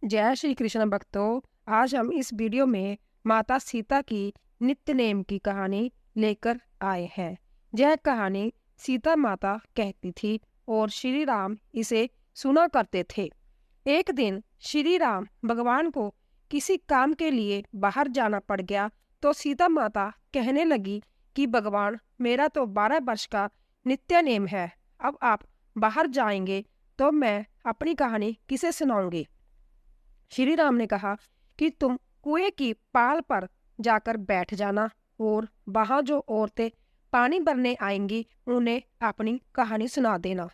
जय श्री कृष्ण भक्तों। आज हम इस वीडियो में माता सीता की नित्य नेम की कहानी लेकर आए हैं। यह कहानी सीता माता कहती थी और श्री राम इसे सुना करते थे। एक दिन श्री राम भगवान को किसी काम के लिए बाहर जाना पड़ गया तो सीता माता कहने लगी कि भगवान, मेरा तो 12 वर्ष का नित्य नेम है। अब आप बाहर जाएंगे तो मैं अपनी कहानी किसे सुनाऊंगी। श्री राम ने कहा कि तुम कुएं की पाल पर जाकर बैठ जाना और वहां जो औरतें पानी भरने आएंगी उन्हें अपनी कहानी सुना देना।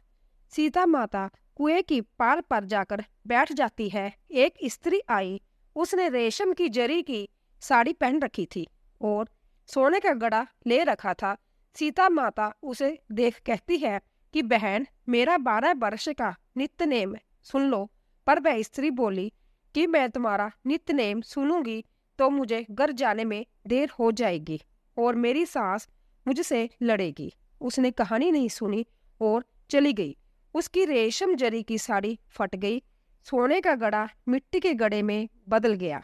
सीता माता कुएं की पाल पर जाकर बैठ जाती है। एक स्त्री आई, उसने रेशम की जरी की साड़ी पहन रखी थी और सोने का गड़ा ले रखा था। सीता माता उसे देख कहती है कि बहन, मेरा 12 वर्ष का नित्य नेम सुन लो। पर वह स्त्री बोली कि मैं तुम्हारा नित्य नेम सुनूंगी तो मुझे घर जाने में देर हो जाएगी और मेरी सास मुझसे लड़ेगी। उसने कहानी नहीं सुनी और चली गई। उसकी रेशम जरी की साड़ी फट गई, सोने का गड़ा मिट्टी के गड़े में बदल गया।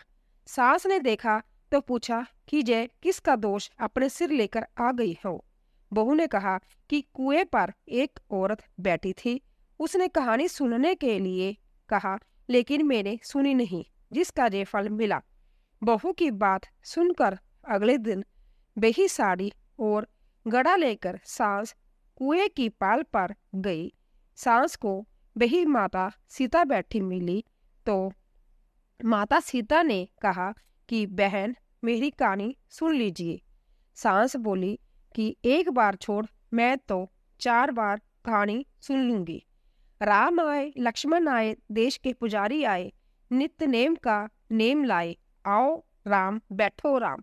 सास ने देखा तो पूछा कि जय किसका दोष अपने सिर लेकर आ गई हो। बहू ने कहा कि कुएं पर एक औरत बैठी थी, उसने कहानी सुनने के लिए कहा लेकिन मैंने सुनी नहीं, जिसका ये फल मिला। बहू की बात सुनकर अगले दिन वही साड़ी और गड़ा लेकर सास कुएं की पाल पर गई। सास को वही माता सीता बैठी मिली तो माता सीता ने कहा कि बहन, मेरी कहानी सुन लीजिए। सास बोली कि एक बार छोड़, मैं तो 4 बार कहानी सुन लूंगी। राम आए, लक्ष्मण आए, देश के पुजारी आए, नित्य नेम का नेम लाए। आओ राम, बैठो राम,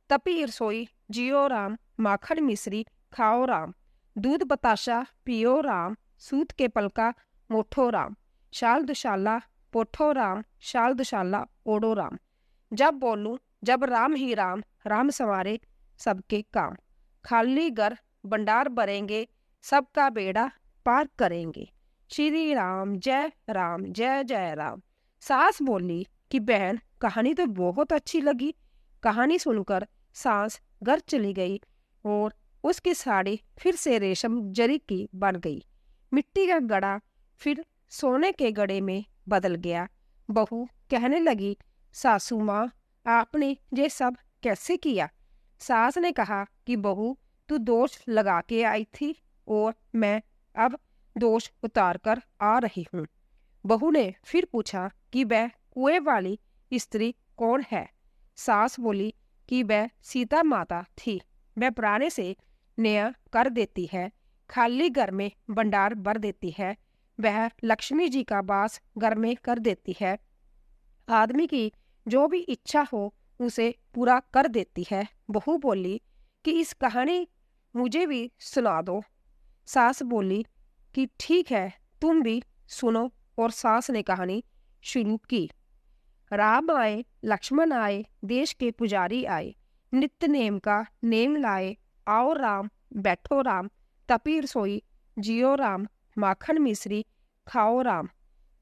तपी रसोई जियो राम, माखन मिश्री खाओ राम, दूध बताशा पियो राम, सूत के पलका मोठो राम, शाल दुशाला पोठो राम, शाल दुशाला ओढ़ो राम। जब बोलूं जब राम ही राम, राम संवारे सबके काम। खाली घर भंडार भरेंगे, सबका बेड़ा पार करेंगे। श्री राम जय जय राम। सास बोली कि बहन, कहानी तो बहुत अच्छी लगी। कहानी सुनकर सास घर चली गई और उसकी साड़ी फिर से रेशम जरी की बन गई। मिट्टी का गड़ा फिर सोने के गड़े में बदल गया। बहू कहने लगी, सासू माँ, आपने ये सब कैसे किया। सास ने कहा कि बहू, तू दोष लगा के आई थी और मैं अब दोष उतार कर आ रही हूँ। बहू ने फिर पूछा कि वह कुएं वाली स्त्री कौन है। सास बोली कि वह सीता माता थी। वह पुराने से नया कर देती है, खाली घर में भंडार भर देती है। वह लक्ष्मी जी का वास घर में कर देती है। आदमी की जो भी इच्छा हो उसे पूरा कर देती है। बहू बोली कि इस कहानी मुझे भी सुना दो। सास बोली कि ठीक है, तुम भी सुनो। और सास ने कहानी शुरू की। राम आए, लक्ष्मण आए, देश के पुजारी आए, नित्य नेम का नेम लाए। आओ राम, बैठो राम, तपी रसोई जियो राम, माखन मिश्री खाओ राम,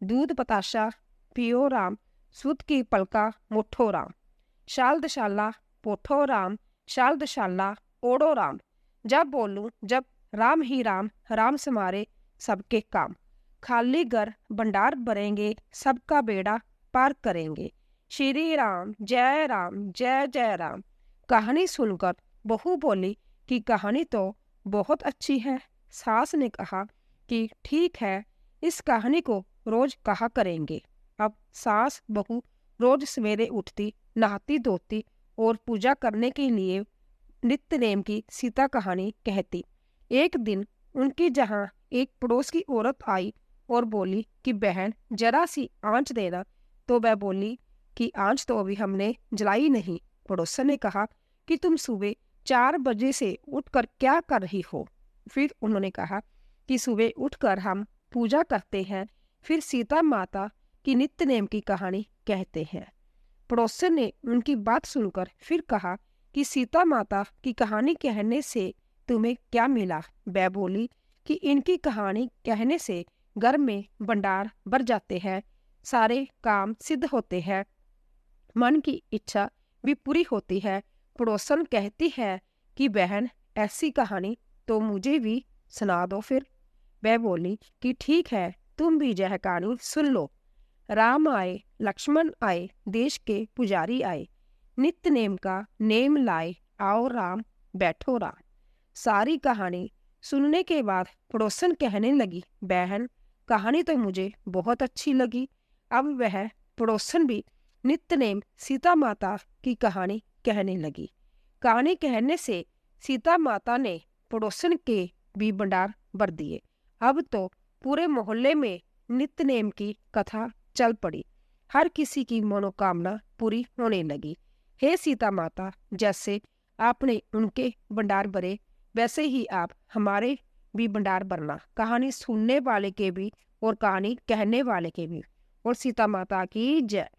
दूध बताशा पियो राम, सूत की पलका मुठो राम, शाल दशाला पोठो राम, शाल दशाला ओढ़ो राम। जब बोलूं जब राम ही राम, राम समारे सबके काम। खाली घर भंडार भरेंगे, सबका बेड़ा पार करेंगे। श्री राम जय जय राम। कहानी सुनकर बहू बोली कि कहानी तो बहुत अच्छी है। सास ने कहा कि ठीक है, इस कहानी को रोज कहा करेंगे। अब सास बहू रोज सवेरे उठती, नहाती धोती और पूजा करने के लिए नित्य नेम की सीता कहानी कहती। एक दिन उनकी जहाँ एक पड़ोस की औरत आई और बोली कि बहन, जरा सी आंच देना। तो वह बोली कि आंच तो अभी हमने जलाई नहीं। पड़ोसन ने कहा कि तुम सुबह 4 बजे से उठकर क्या कर रही हो। फिर उन्होंने कहा कि सुबह उठकर हम पूजा करते हैं, फिर सीता माता की नित्य नेम की कहानी कहते हैं। पड़ोसन ने उनकी बात सुनकर फिर कहा कि सीता माता की कहानी कहने से तुम्हें क्या मिला। वह बोली कि इनकी कहानी कहने से घर में भंडार भर जाते हैं, सारे काम सिद्ध होते हैं, मन की इच्छा भी पूरी होती है। पड़ोसन कहती है कि बहन, ऐसी कहानी तो मुझे भी सुना दो फिर। वह बोली कि ठीक है, तुम भी यह कहानी सुन लो। राम आए, लक्ष्मण आए, देश के पुजारी आए, नित्य नेम का नेम लाए, आओ राम, बैठो राम। सारी कहानी सुनने के बाद पड़ोसन कहने लगी, बहन, कहानी तो मुझे बहुत अच्छी लगी। अब वह पड़ोसन भी नित्य नेम सीता माता की कहानी कहने लगी। कहानी कहने से सीता माता ने पड़ोसन के भी भंडार भर दिए। अब तो पूरे मोहल्ले में नित्य नेम की कथा चल पड़ी। हर किसी की मनोकामना पूरी होने लगी। हे सीता माता, जैसे आपने उनके भंडार भरे, वैसे ही आप हमारे भी भंडार भरना, कहानी सुनने वाले के भी और कहानी कहने वाले के भी। और सीता माता की जय।